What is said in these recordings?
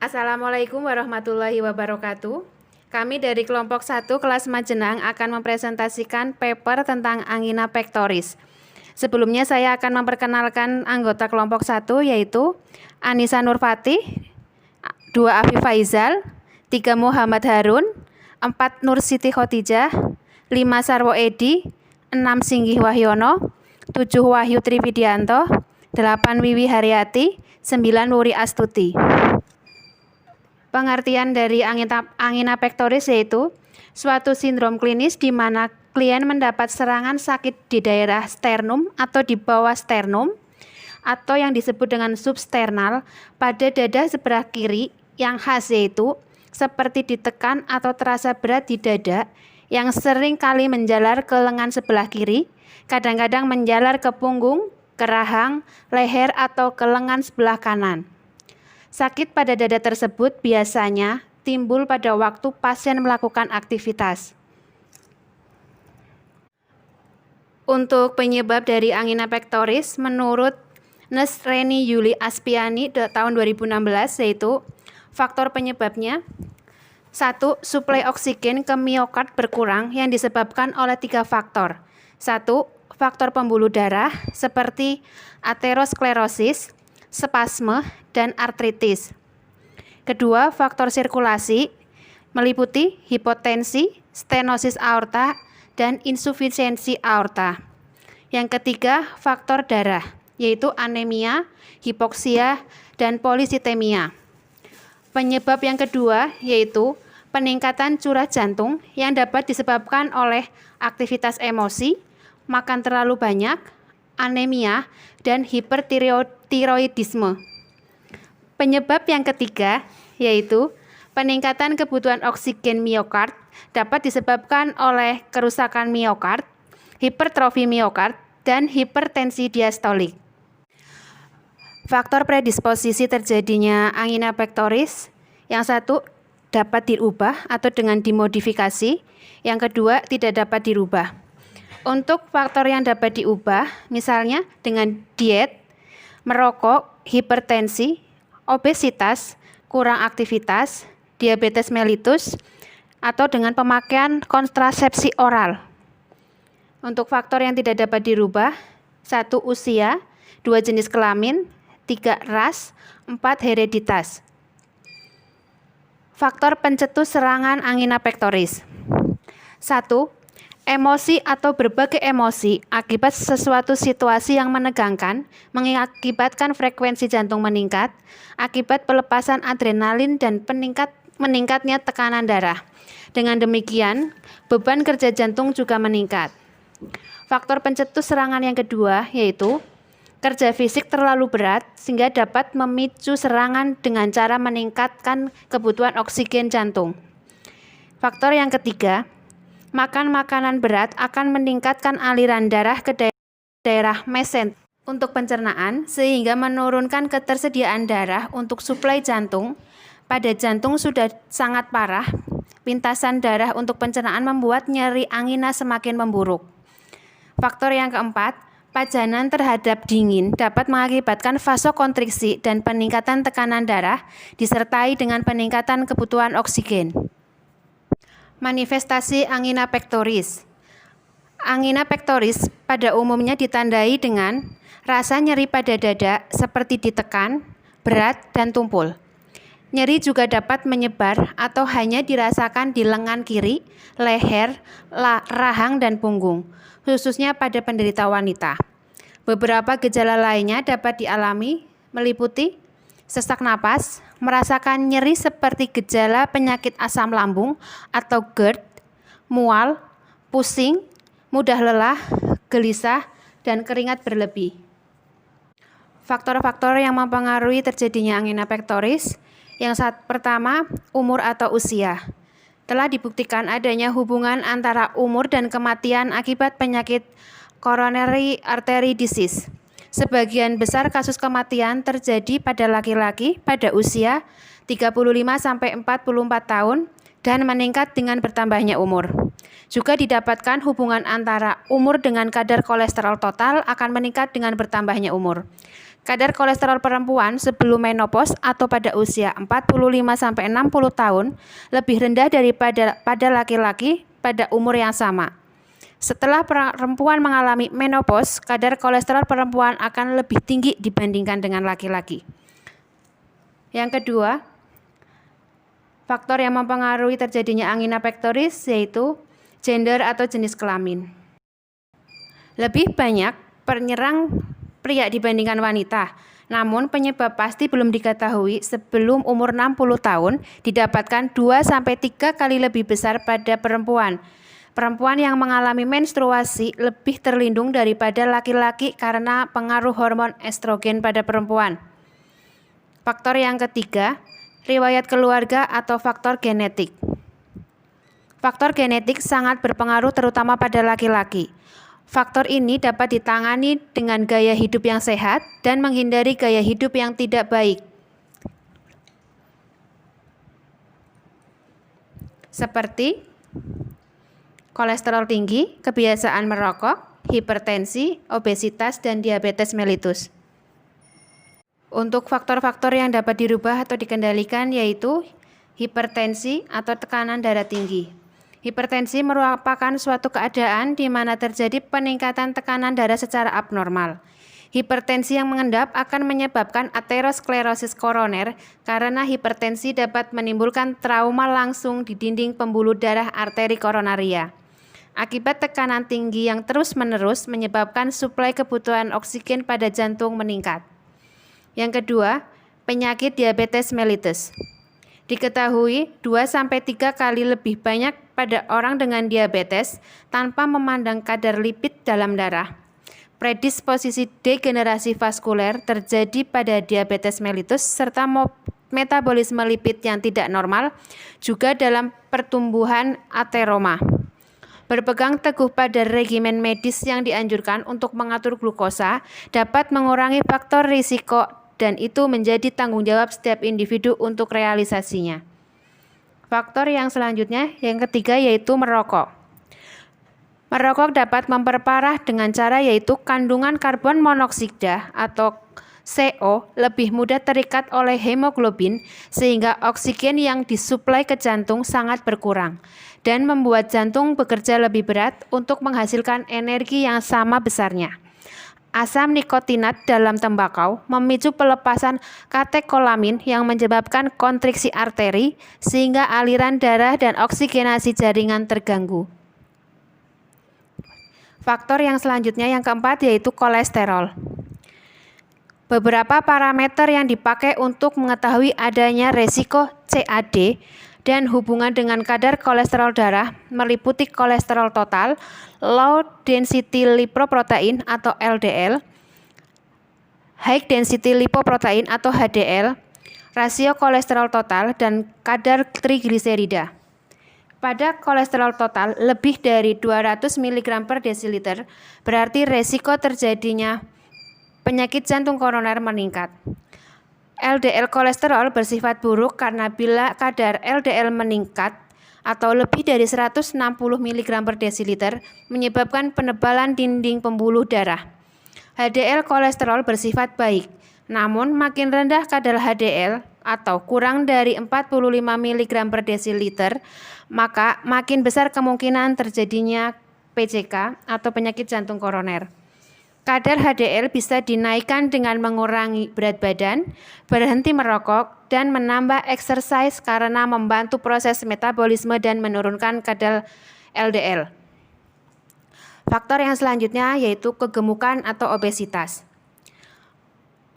Assalamualaikum warahmatullahi wabarakatuh. Kami dari kelompok 1 kelas Majenang akan mempresentasikan paper tentang angina pectoris. Sebelumnya saya akan memperkenalkan anggota kelompok 1 yaitu Anissa Nurfatih, 2 Afif Faizal, 3 Muhammad Harun, 4 Nur Siti Khotijah, 5 Sarwo Edi, 6 Singgih Wahyono, 7 Wahyu Trividianto, 8 Wiwi Haryati, 9 Wuri Astuti. Pengertian dari angina pectoris yaitu suatu sindrom klinis di mana klien mendapat serangan sakit di daerah sternum atau di bawah sternum atau yang disebut dengan substernal pada dada sebelah kiri yang khas yaitu seperti ditekan atau terasa berat di dada yang sering kali menjalar ke lengan sebelah kiri, kadang-kadang menjalar ke punggung, ke rahang, leher atau ke lengan sebelah kanan. Sakit pada dada tersebut biasanya timbul pada waktu pasien melakukan aktivitas. Untuk penyebab dari angina pectoris, menurut Nurse Reni Yuli Aspiani tahun 2016 yaitu faktor penyebabnya 1. Suplai oksigen ke miokard berkurang yang disebabkan oleh 3 faktor. 1. Faktor pembuluh darah seperti aterosklerosis, spasme, dan artritis. Kedua, faktor sirkulasi meliputi hipotensi, stenosis aorta, dan insufisiensi aorta. Yang ketiga, faktor darah, yaitu anemia, hipoksia, dan polisitemia. Penyebab yang kedua yaitu peningkatan curah jantung yang dapat disebabkan oleh aktivitas emosi, makan terlalu banyak, anemia, dan hipertiroidisme. Penyebab yang ketiga yaitu peningkatan kebutuhan oksigen miokard dapat disebabkan oleh kerusakan miokard, hipertrofi miokard, dan hipertensi diastolik. Faktor predisposisi terjadinya angina pectoris yang 1 dapat dirubah atau dengan dimodifikasi, yang kedua tidak dapat dirubah. Untuk faktor yang dapat diubah, misalnya dengan diet, merokok, hipertensi, obesitas, kurang aktivitas, diabetes mellitus, atau dengan pemakaian kontrasepsi oral. Untuk faktor yang tidak dapat dirubah, 1 usia, 2 jenis kelamin, 3 ras, 4 hereditas. Faktor pencetus serangan angina pectoris. 1. Emosi atau berbagai emosi akibat sesuatu situasi yang menegangkan mengakibatkan frekuensi jantung meningkat akibat pelepasan adrenalin dan meningkatnya tekanan darah. Dengan demikian, beban kerja jantung juga meningkat. Faktor pencetus serangan yang kedua yaitu kerja fisik terlalu berat sehingga dapat memicu serangan dengan cara meningkatkan kebutuhan oksigen jantung. Faktor yang ketiga, makan makanan berat akan meningkatkan aliran darah ke daerah mesentrik untuk pencernaan sehingga menurunkan ketersediaan darah untuk suplai jantung. Pada jantung sudah sangat parah, pintasan darah untuk pencernaan membuat nyeri angina semakin memburuk. Faktor yang keempat, pajanan terhadap dingin dapat mengakibatkan vasokonstriksi dan peningkatan tekanan darah disertai dengan peningkatan kebutuhan oksigen. Manifestasi angina pectoris. Angina pectoris pada umumnya ditandai dengan rasa nyeri pada dada seperti ditekan, berat, dan tumpul. Nyeri juga dapat menyebar atau hanya dirasakan di lengan kiri, leher, rahang, dan punggung, khususnya pada penderita wanita. Beberapa gejala lainnya dapat dialami meliputi sesak napas, merasakan nyeri seperti gejala penyakit asam lambung atau GERD, mual, pusing, mudah lelah, gelisah, dan keringat berlebih. Faktor-faktor yang mempengaruhi terjadinya angina pectoris, yang pertama, umur atau usia. Telah dibuktikan adanya hubungan antara umur dan kematian akibat penyakit coronary artery disease. Sebagian besar kasus kematian terjadi pada laki-laki pada usia 35-44 tahun dan meningkat dengan bertambahnya umur. Juga didapatkan hubungan antara umur dengan kadar kolesterol total akan meningkat dengan bertambahnya umur. Kadar kolesterol perempuan sebelum menopause atau pada usia 45-60 tahun lebih rendah daripada pada laki-laki pada umur yang sama. Setelah perempuan mengalami menopause, kadar kolesterol perempuan akan lebih tinggi dibandingkan dengan laki-laki. Yang kedua, faktor yang mempengaruhi terjadinya angina pectoris yaitu gender atau jenis kelamin. Lebih banyak penyerang pria dibandingkan wanita, namun penyebab pasti belum diketahui. Sebelum umur 60 tahun didapatkan 2-3 kali lebih besar pada perempuan. Perempuan yang mengalami menstruasi lebih terlindung daripada laki-laki karena pengaruh hormon estrogen pada perempuan. Faktor yang ketiga, riwayat keluarga atau faktor genetik. Faktor genetik sangat berpengaruh terutama pada laki-laki. Faktor ini dapat ditangani dengan gaya hidup yang sehat dan menghindari gaya hidup yang tidak baik. Seperti kolesterol tinggi, kebiasaan merokok, hipertensi, obesitas, dan diabetes mellitus. Untuk faktor-faktor yang dapat dirubah atau dikendalikan yaitu hipertensi atau tekanan darah tinggi. Hipertensi merupakan suatu keadaan di mana terjadi peningkatan tekanan darah secara abnormal. Hipertensi yang mengendap akan menyebabkan aterosklerosis koroner karena hipertensi dapat menimbulkan trauma langsung di dinding pembuluh darah arteri koronaria. Akibat tekanan tinggi yang terus-menerus menyebabkan suplai kebutuhan oksigen pada jantung meningkat. Yang kedua, penyakit diabetes mellitus. Diketahui 2-3 kali lebih banyak pada orang dengan diabetes tanpa memandang kadar lipid dalam darah. Predisposisi degenerasi vaskuler terjadi pada diabetes mellitus serta metabolisme lipid yang tidak normal juga dalam pertumbuhan ateroma. Berpegang teguh pada regimen medis yang dianjurkan untuk mengatur glukosa dapat mengurangi faktor risiko dan itu menjadi tanggung jawab setiap individu untuk realisasinya. Faktor yang selanjutnya, yang ketiga yaitu merokok. Merokok dapat memperparah dengan cara yaitu kandungan karbon monoksida atau CO lebih mudah terikat oleh hemoglobin sehingga oksigen yang disuplai ke jantung sangat berkurang dan membuat jantung bekerja lebih berat untuk menghasilkan energi yang sama besarnya. Asam nikotinat dalam tembakau memicu pelepasan katekolamin yang menyebabkan kontriksi arteri sehingga aliran darah dan oksigenasi jaringan terganggu. Faktor yang selanjutnya yang keempat yaitu kolesterol. Beberapa parameter yang dipakai untuk mengetahui adanya resiko CAD dan hubungan dengan kadar kolesterol darah meliputi kolesterol total, low density lipoprotein atau LDL, high density lipoprotein atau HDL, rasio kolesterol total, dan kadar trigliserida. Pada kolesterol total lebih dari 200 mg per desiliter, berarti resiko terjadinya penyakit jantung koroner meningkat. LDL kolesterol bersifat buruk karena bila kadar LDL meningkat atau lebih dari 160 mg per desiliter menyebabkan penebalan dinding pembuluh darah. HDL kolesterol bersifat baik, namun makin rendah kadar HDL atau kurang dari 45 mg per desiliter, maka makin besar kemungkinan terjadinya PJK atau penyakit jantung koroner. Kadar HDL bisa dinaikkan dengan mengurangi berat badan, berhenti merokok, dan menambah exercise karena membantu proses metabolisme dan menurunkan kadar LDL. Faktor yang selanjutnya yaitu kegemukan atau obesitas.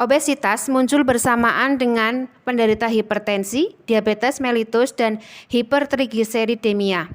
Obesitas muncul bersamaan dengan penderita hipertensi, diabetes mellitus, dan hipertrigliseridemia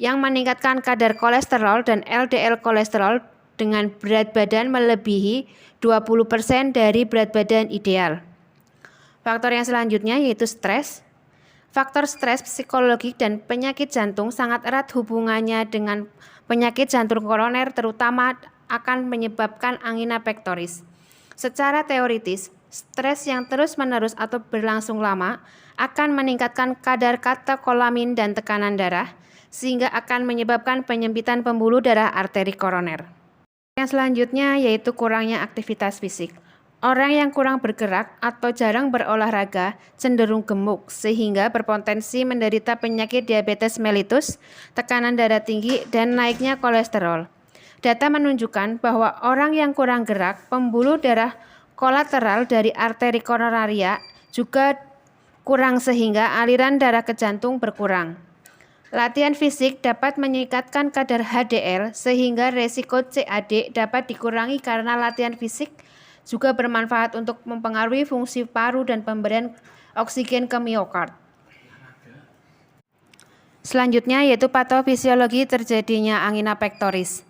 yang meningkatkan kadar kolesterol dan LDL kolesterol dengan berat badan melebihi 20% dari berat badan ideal. Faktor yang selanjutnya yaitu stres. Faktor stres psikologik dan penyakit jantung sangat erat hubungannya dengan penyakit jantung koroner, terutama akan menyebabkan angina pectoris. Secara teoritis, stres yang terus-menerus atau berlangsung lama akan meningkatkan kadar katekolamin dan tekanan darah, sehingga akan menyebabkan penyempitan pembuluh darah arteri koroner. Yang selanjutnya yaitu kurangnya aktivitas fisik. Orang yang kurang bergerak atau jarang berolahraga cenderung gemuk sehingga berpotensi menderita penyakit diabetes mellitus, tekanan darah tinggi, dan naiknya kolesterol. Data menunjukkan bahwa orang yang kurang gerak, pembuluh darah kolateral dari arteri koronaria juga kurang sehingga aliran darah ke jantung berkurang. Latihan fisik dapat meningkatkan kadar HDL sehingga resiko CAD dapat dikurangi karena latihan fisik juga bermanfaat untuk mempengaruhi fungsi paru dan pemberian oksigen ke miokard. Selanjutnya yaitu patofisiologi terjadinya angina pectoris.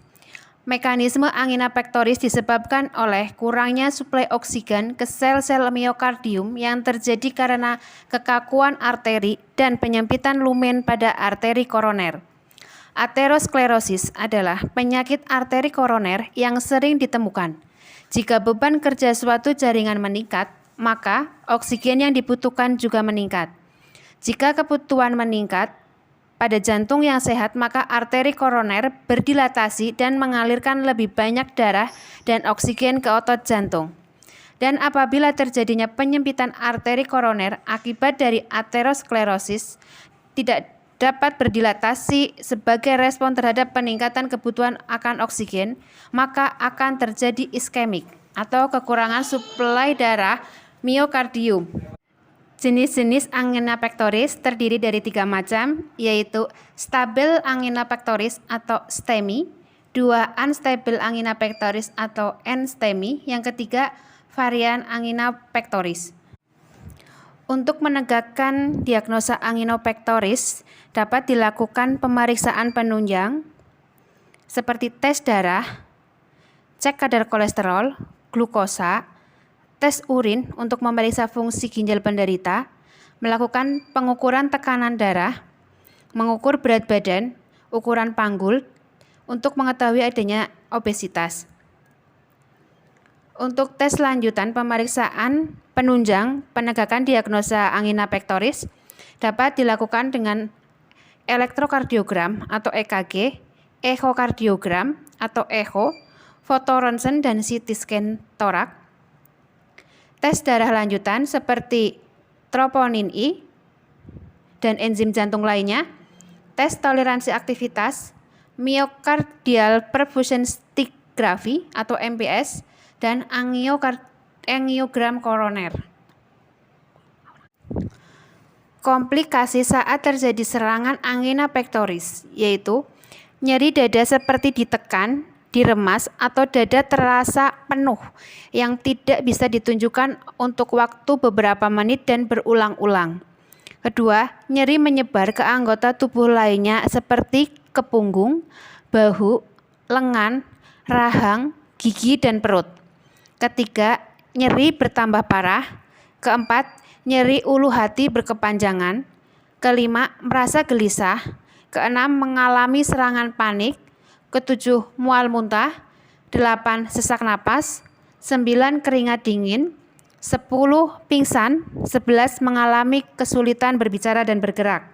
Mekanisme angina pectoris disebabkan oleh kurangnya suplai oksigen ke sel-sel miokardium yang terjadi karena kekakuan arteri dan penyempitan lumen pada arteri koroner. Aterosklerosis adalah penyakit arteri koroner yang sering ditemukan. Jika beban kerja suatu jaringan meningkat, maka oksigen yang dibutuhkan juga meningkat. Jika kebutuhan meningkat pada jantung yang sehat, maka arteri koroner berdilatasi dan mengalirkan lebih banyak darah dan oksigen ke otot jantung. Dan apabila terjadinya penyempitan arteri koroner akibat dari aterosklerosis tidak dapat berdilatasi sebagai respon terhadap peningkatan kebutuhan akan oksigen, maka akan terjadi iskemik atau kekurangan suplai darah miokardium. Jenis-jenis angina pectoris terdiri dari 3 macam, yaitu stabil angina pectoris atau STEMI, 2 unstable angina pectoris atau NSTEMI, yang ketiga varian angina pectoris. Untuk menegakkan diagnosa angina pectoris dapat dilakukan pemeriksaan penunjang seperti tes darah, cek kadar kolesterol, glukosa, tes urin untuk memeriksa fungsi ginjal penderita, melakukan pengukuran tekanan darah, mengukur berat badan, ukuran panggul untuk mengetahui adanya obesitas. Untuk tes lanjutan pemeriksaan penunjang penegakan diagnosa angina pectoris dapat dilakukan dengan elektrokardiogram atau EKG, ekokardiogram atau echo, fotoronsen dan CT scan torak. Tes darah lanjutan seperti troponin I dan enzim jantung lainnya, tes toleransi aktivitas, myocardial perfusion scintigraphy atau MPS, dan angiogram koroner. Komplikasi saat terjadi serangan angina pectoris yaitu nyeri dada seperti ditekan, diremas, atau dada terasa penuh yang tidak bisa ditunjukkan untuk waktu beberapa menit dan berulang-ulang. Kedua, nyeri menyebar ke anggota tubuh lainnya seperti ke punggung, bahu, lengan, rahang, gigi, dan perut. Ketiga, nyeri bertambah parah. Keempat, nyeri ulu hati berkepanjangan. Kelima, merasa gelisah. Keenam, mengalami serangan panik. Ketujuh, mual muntah. 8, sesak napas. 9, keringat dingin. 10, pingsan. 11, mengalami kesulitan berbicara dan bergerak.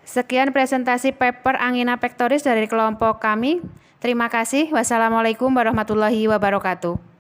Sekian presentasi paper angina pectoris dari kelompok kami. Terima kasih. Wassalamualaikum warahmatullahi wabarakatuh.